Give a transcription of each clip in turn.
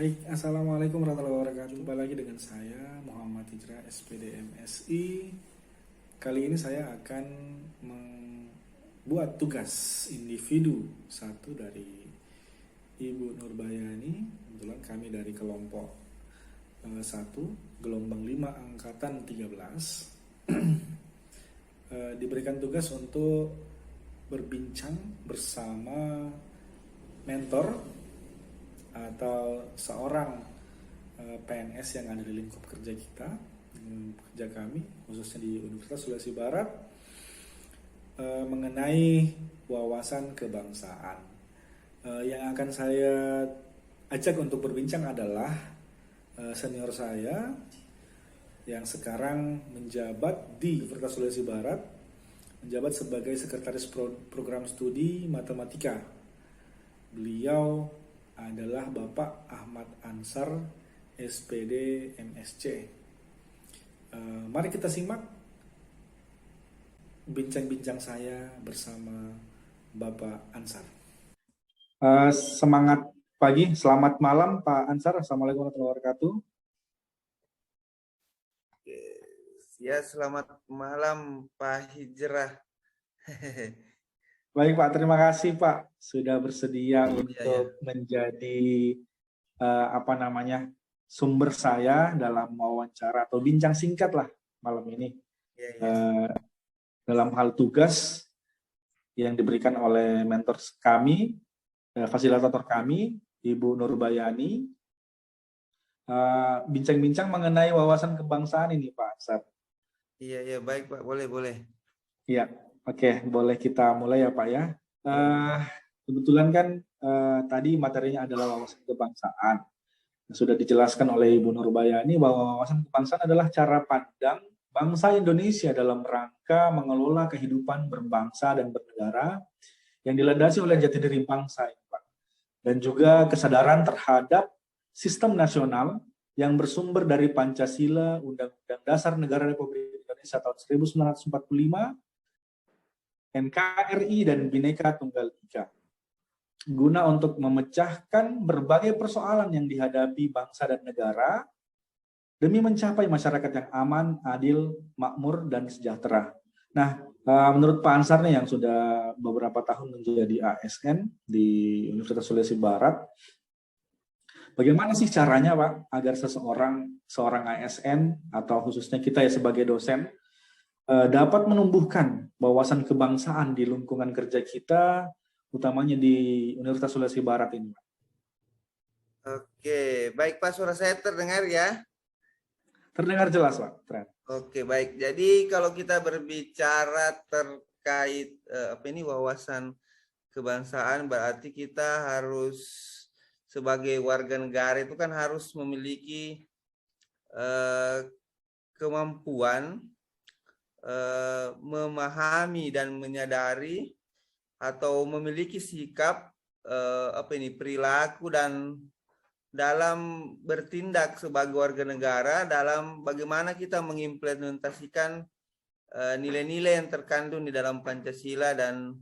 Baik, Assalamualaikum warahmatullahi wabarakatuh. Jumpa lagi dengan saya, Muhammad Hijrah, SPD MSI. Kali ini saya akan membuat tugas individu satu dari Ibu Nurbayani. Kebetulan kami dari kelompok 1, gelombang 5, angkatan 13. Diberikan tugas untuk berbincang bersama mentor atau seorang PNS yang ada di lingkup kerja kita, kerja kami, khususnya di Universitas Sulawesi Barat, mengenai wawasan kebangsaan. Yang akan saya ajak untuk berbincang adalah senior saya yang sekarang menjabat di Universitas Sulawesi Barat, menjabat sebagai sekretaris program studi matematika. Beliau adalah Bapak Ahmad Ansar, SPD MSc. Mari kita simak bincang-bincang saya bersama Bapak Ansar. Semangat pagi, selamat malam Pak Ansar. Assalamualaikum warahmatullahi wabarakatuh. Ya, selamat malam Pak Hijrah. Baik Pak, terima kasih Pak sudah bersedia untuk menjadi sumber saya dalam wawancara atau bincang singkat lah malam ini. Dalam hal tugas yang diberikan oleh mentor kami, fasilitator kami, Ibu Nurbayani, bincang-bincang mengenai wawasan kebangsaan ini Pak Ansar. Iya, baik Pak, boleh. Iya. Oke, boleh kita mulai ya Pak ya. Kebetulan kan tadi materinya adalah wawasan kebangsaan. Sudah dijelaskan oleh Ibu Nurbayani bahwa wawasan kebangsaan adalah cara pandang bangsa Indonesia dalam rangka mengelola kehidupan berbangsa dan bernegara yang dilandasi oleh jati diri bangsa, Pak. Dan juga kesadaran terhadap sistem nasional yang bersumber dari Pancasila, Undang-Undang Dasar Negara Republik Indonesia tahun 1945, NKRI dan Bhinneka Tunggal Ika, guna untuk memecahkan berbagai persoalan yang dihadapi bangsa dan negara demi mencapai masyarakat yang aman, adil, makmur, dan sejahtera. Nah, menurut Pak Ansar nih yang sudah beberapa tahun menjadi ASN di Universitas Sulawesi Barat, bagaimana sih caranya Pak agar seorang ASN atau khususnya kita ya sebagai dosen dapat menumbuhkan wawasan kebangsaan di lingkungan kerja kita, utamanya di Universitas Sulawesi Barat ini. Oke, baik Pak, suara saya terdengar ya? Terdengar jelas Pak. Oke, baik. Jadi kalau kita berbicara terkait wawasan kebangsaan, berarti kita harus sebagai warga negara itu kan harus memiliki kemampuan memahami dan menyadari atau memiliki sikap perilaku dan dalam bertindak sebagai warga negara dalam bagaimana kita mengimplementasikan nilai-nilai yang terkandung di dalam Pancasila dan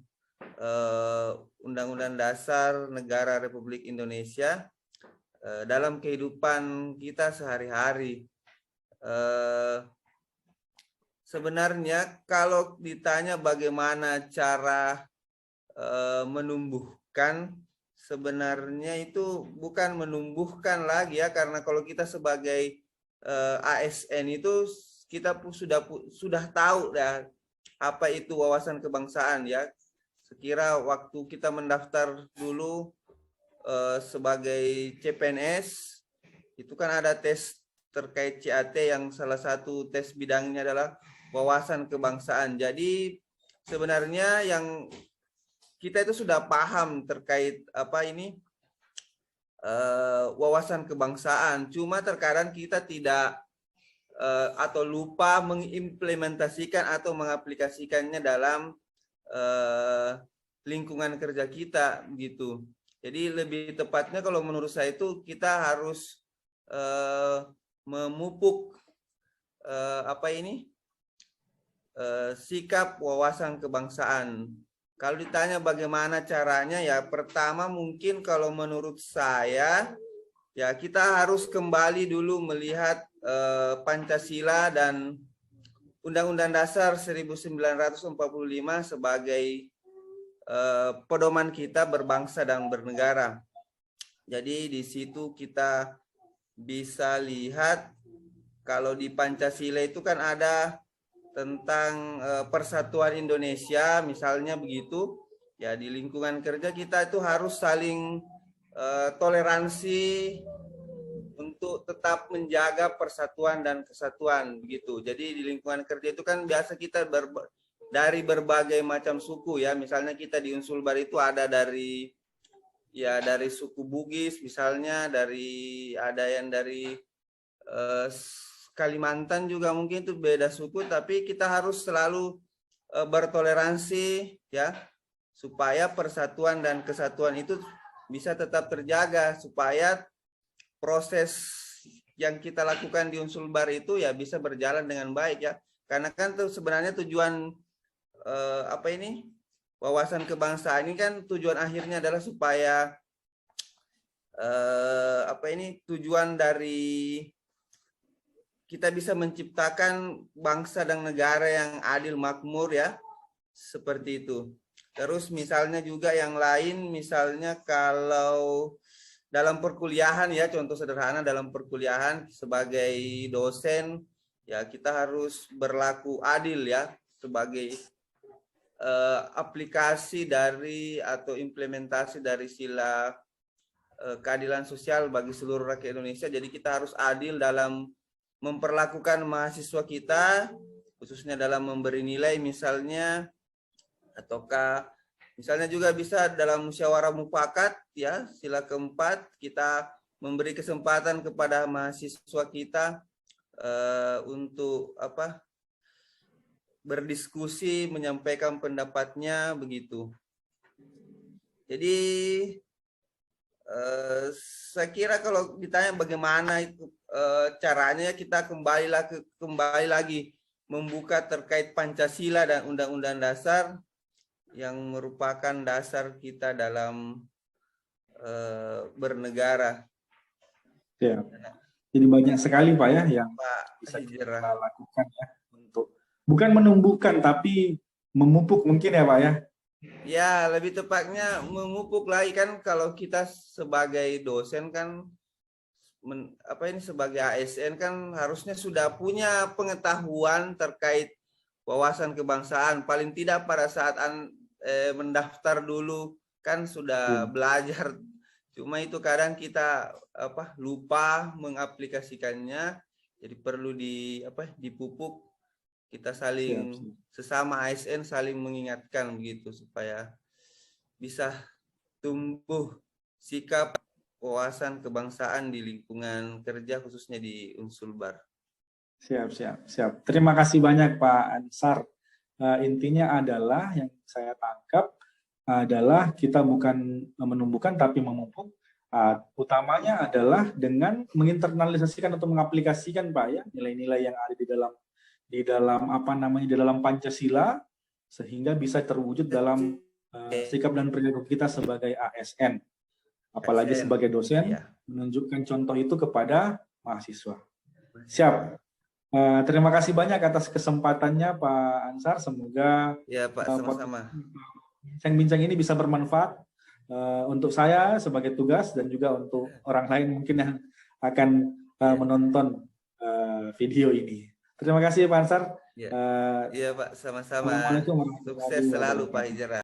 Undang-Undang Dasar Negara Republik Indonesia dalam kehidupan kita sehari-hari. Sebenarnya kalau ditanya bagaimana cara menumbuhkan, sebenarnya itu bukan menumbuhkan lagi ya, karena kalau kita sebagai ASN itu kita sudah tahu ya apa itu wawasan kebangsaan ya. Sekira waktu kita mendaftar dulu sebagai CPNS itu kan ada tes terkait CAT yang salah satu tes bidangnya adalah wawasan kebangsaan. Jadi sebenarnya yang kita itu sudah paham terkait wawasan kebangsaan. Cuma terkadang kita tidak atau lupa mengimplementasikan atau mengaplikasikannya dalam lingkungan kerja kita gitu. Jadi lebih tepatnya kalau menurut saya itu kita harus memupuk sikap wawasan kebangsaan. Kalau ditanya bagaimana caranya, ya pertama mungkin kalau menurut saya ya kita harus kembali dulu melihat Pancasila dan Undang-Undang Dasar 1945 sebagai pedoman kita berbangsa dan bernegara. Jadi di situ kita bisa lihat kalau di Pancasila itu kan ada tentang persatuan Indonesia, misalnya begitu. Ya di lingkungan kerja kita itu harus saling toleransi untuk tetap menjaga persatuan dan kesatuan begitu. Jadi di lingkungan kerja itu kan biasa kita dari berbagai macam suku ya. Misalnya kita di Unsulbar itu ada dari suku Bugis misalnya, ada yang dari Kalimantan juga mungkin itu beda suku, tapi kita harus selalu bertoleransi ya, supaya persatuan dan kesatuan itu bisa tetap terjaga, supaya proses yang kita lakukan di Unsulbar itu ya bisa berjalan dengan baik ya. Karena kan tuh sebenarnya tujuan wawasan kebangsaan ini kan tujuan akhirnya adalah supaya tujuan dari kita bisa menciptakan bangsa dan negara yang adil makmur ya, seperti itu. Terus misalnya juga yang lain, misalnya kalau dalam perkuliahan ya, contoh sederhana dalam perkuliahan sebagai dosen ya kita harus berlaku adil ya, sebagai aplikasi dari atau implementasi dari sila keadilan sosial bagi seluruh rakyat Indonesia. Jadi kita harus adil dalam memperlakukan mahasiswa kita, khususnya dalam memberi nilai misalnya, ataukah misalnya juga bisa dalam musyawarah mufakat ya, sila keempat, kita memberi kesempatan kepada mahasiswa kita untuk berdiskusi, menyampaikan pendapatnya begitu. Jadi saya kira kalau ditanya bagaimana itu caranya, kita kembali lagi membuka terkait Pancasila dan Undang-Undang Dasar yang merupakan dasar kita dalam bernegara. Ya. Jadi banyak sekali Pak ya yang bisa Hijrah kita lakukan ya, untuk bukan menumbuhkan tapi memupuk mungkin ya Pak ya. Ya, lebih tepatnya memupuk lagi kan. Kalau kita sebagai dosen kan sebagai ASN kan harusnya sudah punya pengetahuan terkait wawasan kebangsaan, paling tidak pada saat mendaftar dulu kan sudah belajar. Cuma itu kadang kita lupa mengaplikasikannya, jadi perlu dipupuk. Kita saling sesama ASN saling mengingatkan begitu supaya bisa tumbuh sikap wawasan kebangsaan di lingkungan kerja khususnya di Unsulbar. Siap. Terima kasih banyak Pak Ansar. Intinya adalah yang saya tangkap adalah kita bukan menumbuhkan tapi memupuk. Utamanya adalah dengan menginternalisasikan atau mengaplikasikan Pak ya nilai-nilai yang ada di dalam Pancasila, sehingga bisa terwujud dalam sikap dan perilaku kita sebagai ASN. Apalagi sebagai dosen, menunjukkan contoh itu kepada mahasiswa. Siap. Terima kasih banyak atas kesempatannya Pak Ansar. Semoga ya Pak, sama-sama. Bincang-bincang ini bisa bermanfaat untuk saya sebagai tugas dan juga untuk orang lain mungkin yang akan menonton video ini. Terima kasih Pak Ansar. Iya Pak, sama-sama. Sukses selalu Pak Hijrah.